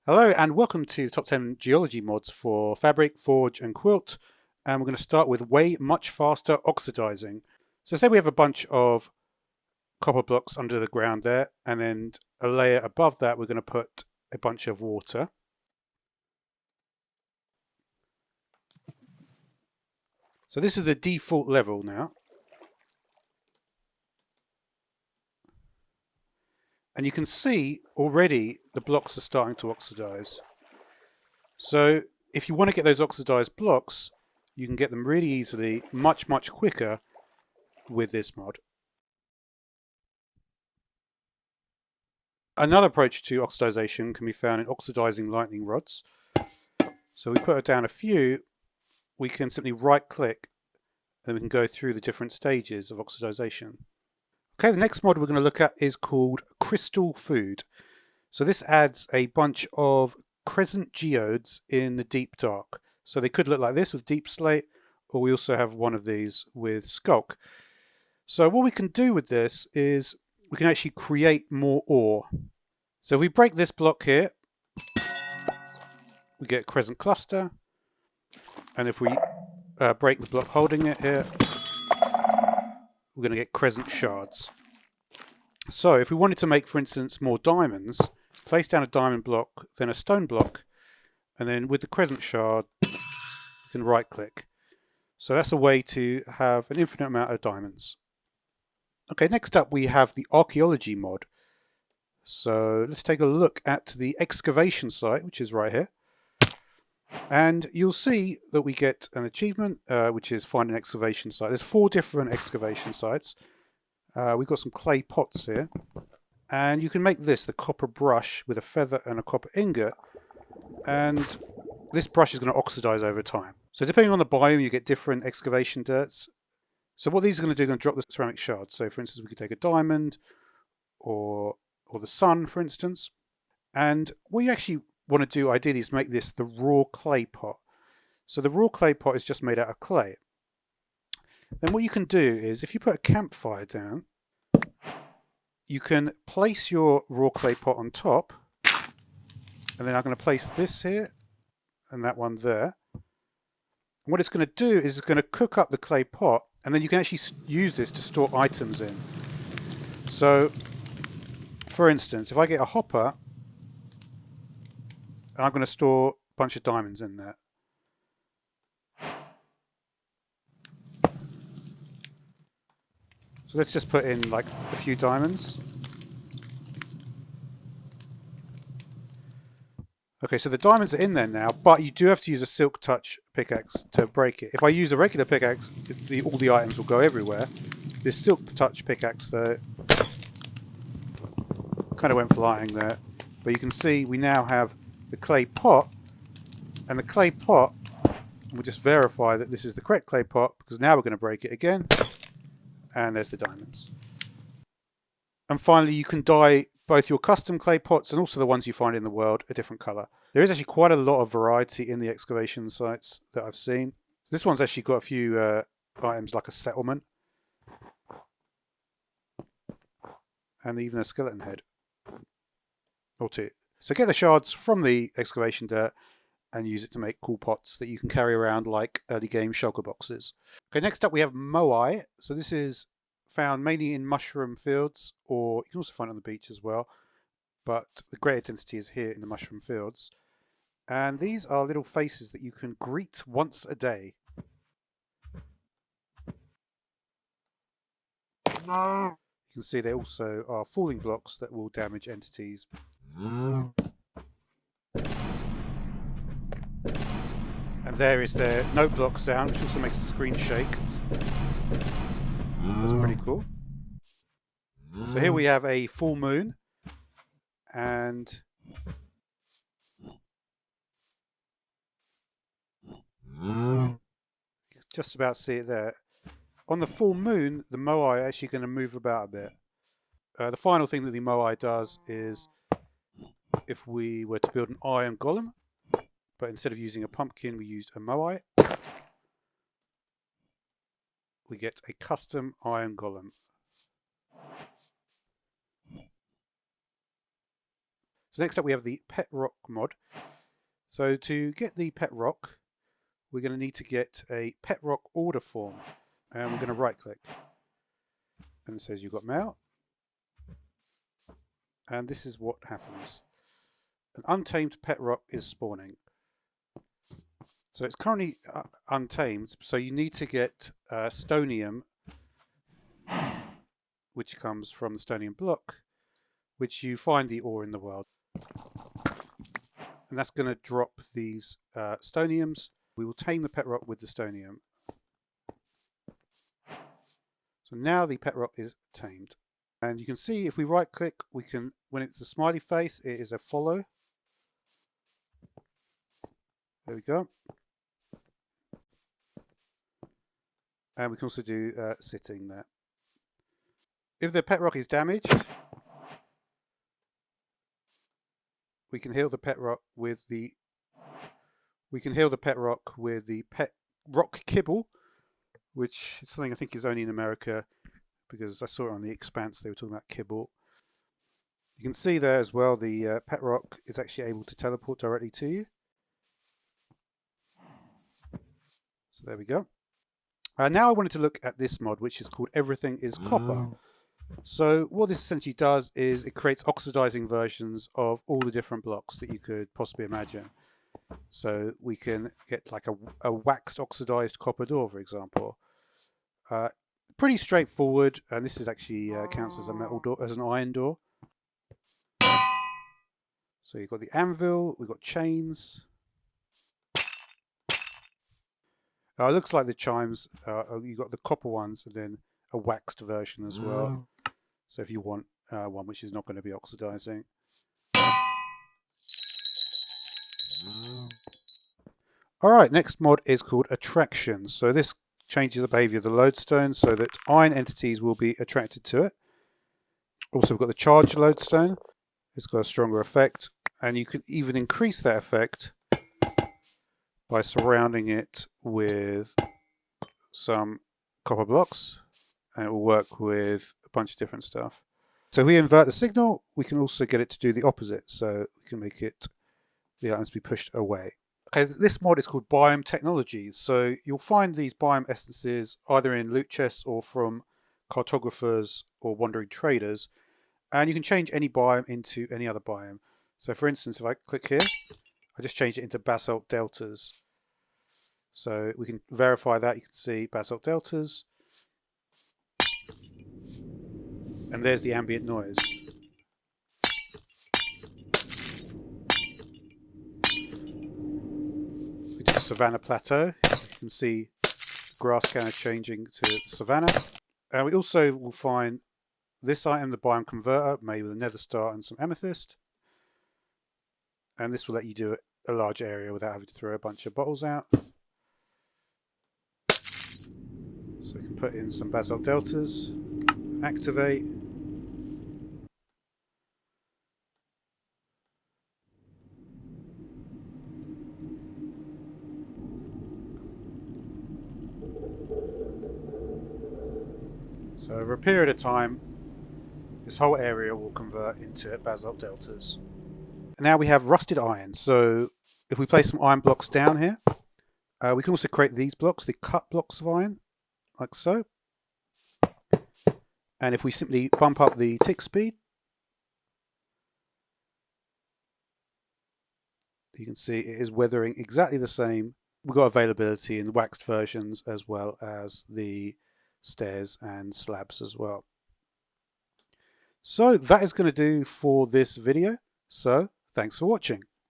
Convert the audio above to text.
Hello and welcome to the top 10 geology mods for Fabric, Forge and Quilt. And we're going to start with way much faster oxidizing. So say we have a bunch of copper blocks under the ground there, and then a layer above that we're going to put a bunch of water. So this is the default level now. And you can see already the blocks are starting to oxidize. So if you want to get those oxidized blocks, you can get them really easily, much quicker with this mod. Another approach to oxidization can be found in oxidizing lightning rods. So we put down a few, we can simply right click and we can go through the different stages of oxidization. Okay, the next mod we're going to look at is called Crystal Food. So this adds a bunch of crescent geodes in the deep dark. So they could look like this with deep slate, or we also have one of these with skulk. So what we can do with this is we can actually create more ore. So if we break this block here, we get a crescent cluster. And if we break the block holding it here, we're going to get crescent shards. So if we wanted to make, for instance, more diamonds, place down a diamond block, then a stone block, and then with the crescent shard, you can right click. So that's a way to have an infinite amount of diamonds. Okay, next up we have the Archeology mod. So let's take a look at the excavation site, which is right here. And you'll see that we get an achievement, which is find an excavation site. There's 4 different excavation sites. We've got some clay pots here. And you can make this, the copper brush with a feather and a copper ingot. And this brush is going to oxidize over time. So depending on the biome, you get different excavation dirts. So what these are going to do, they're going to drop the ceramic shards. So for instance, we could take a diamond or the sun, for instance. And what you actually want to do ideally is make this the raw clay pot. So the raw clay pot is just made out of clay. Then what you can do is if you put a campfire down, you can place your raw clay pot on top, and then I'm going to place this here and that one there. And what it's going to do is it's going to cook up the clay pot, and then you can actually use this to store items in. So for instance, if I get a hopper, and I'm going to store a bunch of diamonds in there. So let's just put in like a few diamonds. Okay, so the diamonds are in there now, but you do have to use a silk touch pickaxe to break it. If I use a regular pickaxe, all the items will go everywhere. This silk touch pickaxe though kind of went flying there. But you can see we now have the clay pot, and the clay pot, we'll just verify that this is the correct clay pot, because now we're going to break it again. And there's the diamonds. And finally, you can dye both your custom clay pots and also the ones you find in the world a different color. There is actually quite a lot of variety in the excavation sites that I've seen. This one's actually got a few items like a settlement and even a skeleton head or 2. So get the shards from the excavation dirt and use it to make cool pots that you can carry around like early game shulker boxes. Okay, next up we have Moai. So this is found mainly in mushroom fields, or you can also find it on the beach as well. But the greater density is here in the mushroom fields. And these are little faces that you can greet once a day. No. You can see they also are falling blocks that will damage entities. And there is their note block sound, which also makes the screen shake. That's pretty cool. So here we have a full moon, and just about see it there. On the full moon, the Moai are actually going to move about a bit. The final thing that the Moai does is, if we were to build an iron golem, but instead of using a pumpkin, we used a Moai, we get a custom iron golem. So next up we have the pet rock mod. So to get the pet rock, we're going to need to get a pet rock order form, and we're going to right click, and it says you've got mail, and this is what happens. An untamed pet rock is spawning. So it's currently untamed, so you need to get stonium, which comes from the stonium block, which you find the ore in the world. And that's going to drop these stoniums. We will tame the pet rock with the stonium. So now the pet rock is tamed. And you can see if we right click, we can, when it's a smiley face, it is a follow. There we go. And we can also do sitting there. If the pet rock is damaged, we can heal the pet rock with the pet rock kibble, which is something I think is only in America, because I saw it on The Expanse, they were talking about kibble. You can see there as well the pet rock is actually able to teleport directly to you. So there we go. Now I wanted to look at this mod, which is called Everything is Copper. So what this essentially does is it creates oxidizing versions of all the different blocks that you could possibly imagine. So we can get like a waxed oxidized copper door, for example. Pretty straightforward, and this is actually counts as a metal door, as an iron door. So you've got the anvil, we've got chains. It looks like the chimes, you've got the copper ones and then a waxed version as well. So if you want one which is not going to be oxidizing. Alright, next mod is called Attraction. So this changes the behavior of the lodestone so that iron entities will be attracted to it. Also we've got the charged lodestone. It's got a stronger effect, and you can even increase that effect by surrounding it with some copper blocks, and it will work with a bunch of different stuff. So if we invert the signal, we can also get it to do the opposite, so we can make it the items be pushed away. Okay, this mod is called Biome Technologies. So you'll find these biome essences either in loot chests or from cartographers or wandering traders, and you can change any biome into any other biome. So for instance, if I click here, I just change it into basalt deltas. So we can verify that. You can see basalt deltas, and there's the ambient noise. We do Savannah Plateau. You can see grass kind of changing to savanna. And we also will find this item, the biome converter, made with a nether star and some amethyst. And this will let you do a large area without having to throw a bunch of bottles out. So we can put in some basalt deltas, activate. So over a period of time, this whole area will convert into basalt deltas. And now we have rusted iron. So if we place some iron blocks down here, we can also create these blocks, the cut blocks of iron, like so. And if we simply bump up the tick speed, you can see it is weathering exactly the same. We've got availability in the waxed versions as well as the stairs and slabs as well. So that is going to do for this video. So thanks for watching.